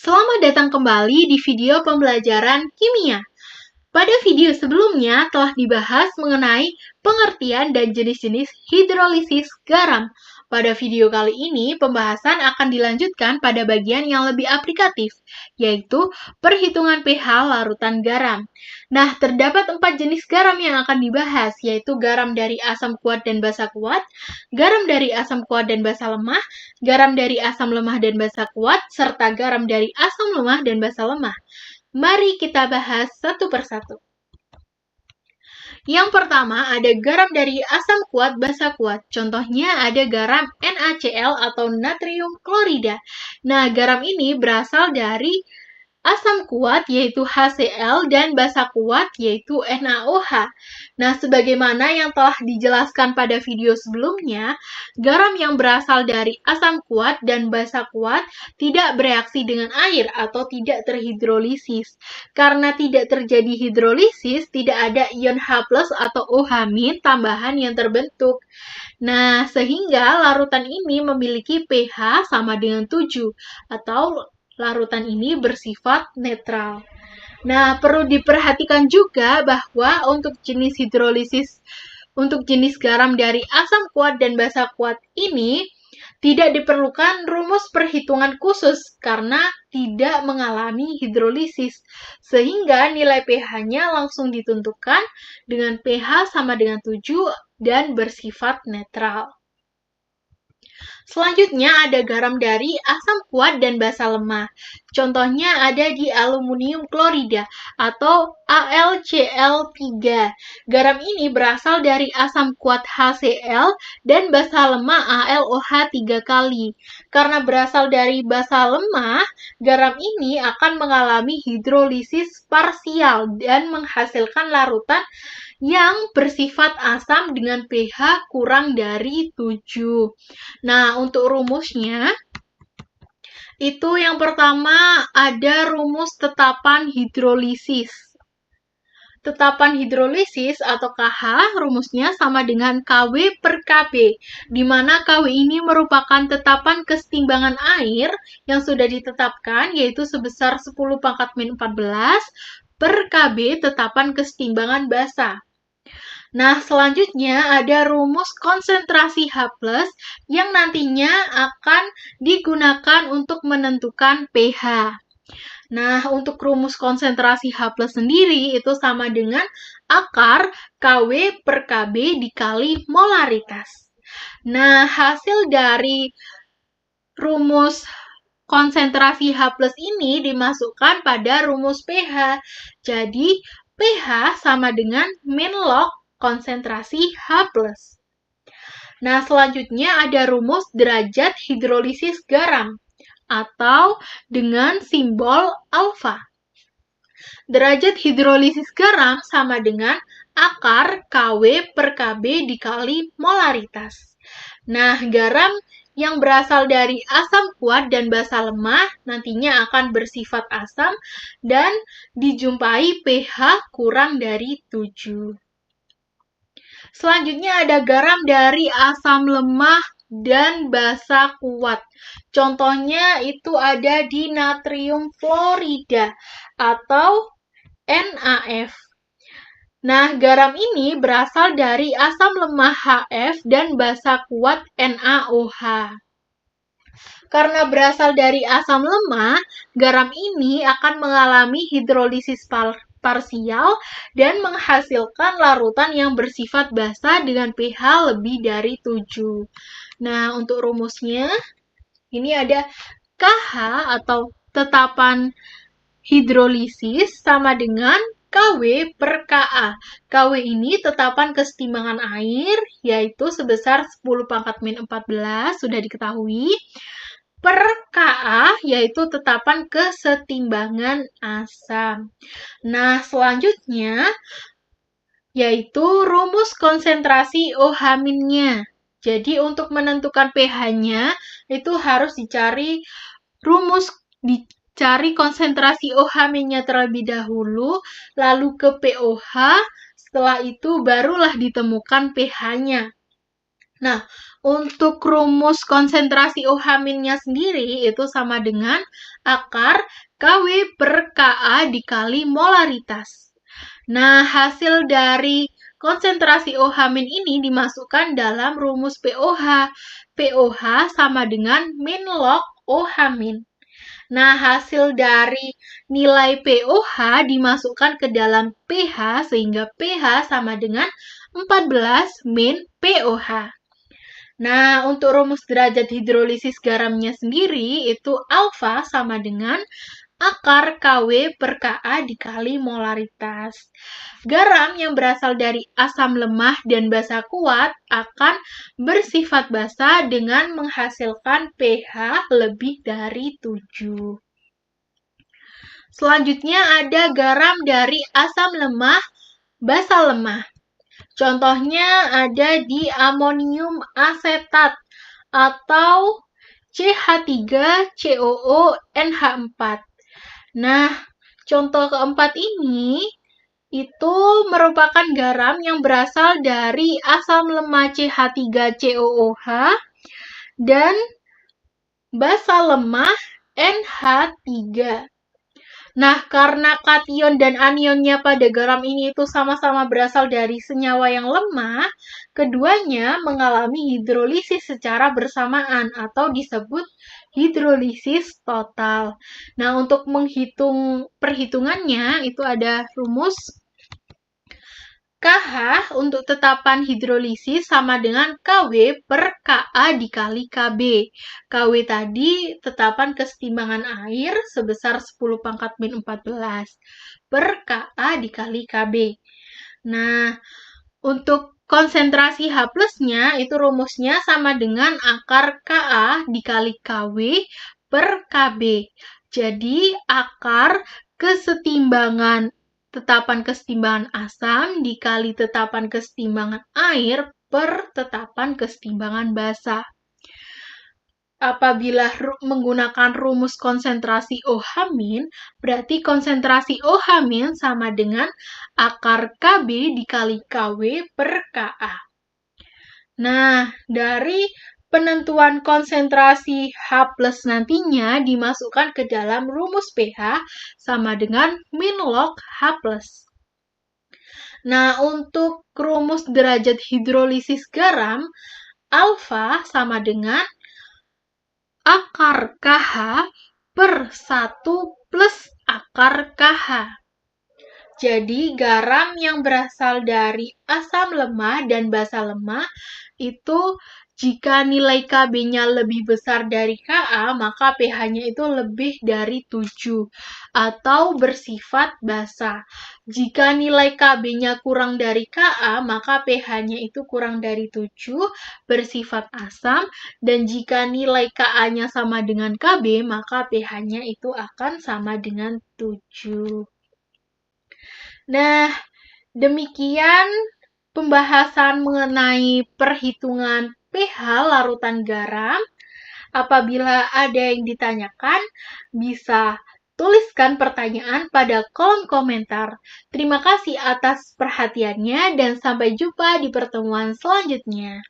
Selamat datang kembali di video pembelajaran kimia. Pada video sebelumnya telah dibahas mengenai pengertian dan jenis-jenis hidrolisis garam. Pada video kali ini, pembahasan akan dilanjutkan pada bagian yang lebih aplikatif, yaitu perhitungan pH larutan garam. Nah, terdapat 4 jenis garam yang akan dibahas, yaitu garam dari asam kuat dan basa kuat, garam dari asam kuat dan basa lemah, garam dari asam lemah dan basa kuat, serta garam dari asam lemah dan basa lemah. Mari kita bahas satu persatu. Yang pertama ada garam dari asam kuat basa kuat. Contohnya ada garam NaCl atau natrium klorida. Nah, garam ini berasal dari asam kuat yaitu HCl dan basa kuat yaitu NaOH. Nah, sebagaimana yang telah dijelaskan pada video sebelumnya, garam yang berasal dari asam kuat dan basa kuat tidak bereaksi dengan air atau tidak terhidrolisis. Karena tidak terjadi hidrolisis, tidak ada ion H+ atau OH- tambahan yang terbentuk. Nah, sehingga larutan ini memiliki pH sama dengan 7 atau larutan ini bersifat netral. Nah, perlu diperhatikan juga bahwa untuk jenis hidrolisis, untuk jenis garam dari asam kuat dan basa kuat ini, tidak diperlukan rumus perhitungan khusus karena tidak mengalami hidrolisis, sehingga nilai pH-nya langsung ditentukan dengan pH sama dengan 7 dan bersifat netral. Selanjutnya ada garam dari asam kuat dan basa lemah. Contohnya ada di aluminium klorida atau AlCl3. Garam ini berasal dari asam kuat HCl dan basa lemah AlOH 3 kali. Karena berasal dari basa lemah, garam ini akan mengalami hidrolisis parsial dan menghasilkan larutan yang bersifat asam dengan pH kurang dari 7. Nah, untuk rumusnya, itu yang pertama ada rumus tetapan hidrolisis. Tetapan hidrolisis atau KH rumusnya sama dengan KW per KB, di mana KW ini merupakan tetapan kesetimbangan air yang sudah ditetapkan, yaitu sebesar 10⁻14 per KB tetapan kesetimbangan basa. Nah, selanjutnya ada rumus konsentrasi H+ yang nantinya akan digunakan untuk menentukan pH. Nah, untuk rumus konsentrasi H+ sendiri itu sama dengan akar KW per KB dikali molaritas. Nah, hasil dari rumus konsentrasi H+ ini dimasukkan pada rumus pH. Jadi, pH sama dengan min log konsentrasi H+. Nah, selanjutnya ada rumus derajat hidrolisis garam atau dengan simbol alfa. Derajat hidrolisis garam sama dengan akar KW per KB dikali molaritas. Nah, garam yang berasal dari asam kuat dan basa lemah nantinya akan bersifat asam dan dijumpai pH kurang dari 7. Selanjutnya ada garam dari asam lemah dan basa kuat. Contohnya itu ada di natrium klorida atau NaF. Nah, garam ini berasal dari asam lemah HF dan basa kuat NaOH. Karena berasal dari asam lemah, garam ini akan mengalami hidrolisis parsial dan menghasilkan larutan yang bersifat basa dengan pH lebih dari 7. Nah, untuk rumusnya, ini ada KH atau tetapan hidrolisis sama dengan KW per Ka. KW ini tetapan kesetimbangan air, yaitu sebesar 10⁻14, sudah diketahui, per Ka, yaitu tetapan kesetimbangan asam. Nah, selanjutnya, yaitu rumus konsentrasi OH-nya. Jadi, untuk menentukan pH-nya, itu harus dicari konsentrasi OH-nya terlebih dahulu, lalu ke POH, setelah itu barulah ditemukan pH-nya. Nah, untuk rumus konsentrasi OH-nya sendiri itu sama dengan akar KW per KA dikali molaritas. Nah, hasil dari konsentrasi OH- ini dimasukkan dalam rumus POH. POH sama dengan min log OH-. Nah, hasil dari nilai POH dimasukkan ke dalam pH sehingga pH sama dengan 14 min POH. Nah, untuk rumus derajat hidrolisis garamnya sendiri, itu alfa sama dengan akar KW per KA dikali molaritas. Garam yang berasal dari asam lemah dan basa kuat akan bersifat basa dengan menghasilkan pH lebih dari 7. Selanjutnya ada garam dari asam lemah, basa lemah. Contohnya ada di amonium asetat atau CH3COO NH4. Nah, contoh keempat ini itu merupakan garam yang berasal dari asam lemah CH3COOH dan basa lemah NH3. Nah, karena kation dan anionnya pada garam ini itu sama-sama berasal dari senyawa yang lemah, keduanya mengalami hidrolisis secara bersamaan atau disebut hidrolisis total. Nah, untuk menghitung perhitungannya itu ada rumus KH untuk tetapan hidrolisis sama dengan KW per KA dikali KB. KW tadi tetapan kesetimbangan air sebesar 10 pangkat min 14 per KA dikali KB. Nah, untuk konsentrasi H+-nya itu rumusnya sama dengan akar KA dikali KW per KB. Jadi, akar kesetimbangan tetapan kesetimbangan asam dikali tetapan kesetimbangan air per tetapan kesetimbangan basa. Apabila menggunakan rumus konsentrasi OH-, berarti konsentrasi OH- sama dengan akar KB dikali KW per KA. Nah, dari penentuan konsentrasi H+ nantinya dimasukkan ke dalam rumus pH sama dengan min log H+. Nah, untuk rumus derajat hidrolisis garam, alfa sama dengan akar KH per 1 plus akar KH. Jadi, garam yang berasal dari asam lemah dan basa lemah itu jika nilai KB-nya lebih besar dari Ka, maka pH-nya itu lebih dari 7 atau bersifat basa. Jika nilai KB-nya kurang dari Ka, maka pH-nya itu kurang dari 7, bersifat asam, dan jika nilai Ka-nya sama dengan KB, maka pH-nya itu akan sama dengan 7. Nah, demikian pembahasan mengenai perhitungan pH larutan garam. Apabila ada yang ditanyakan, bisa tuliskan pertanyaan pada kolom komentar. Terima kasih atas perhatiannya dan sampai jumpa di pertemuan selanjutnya.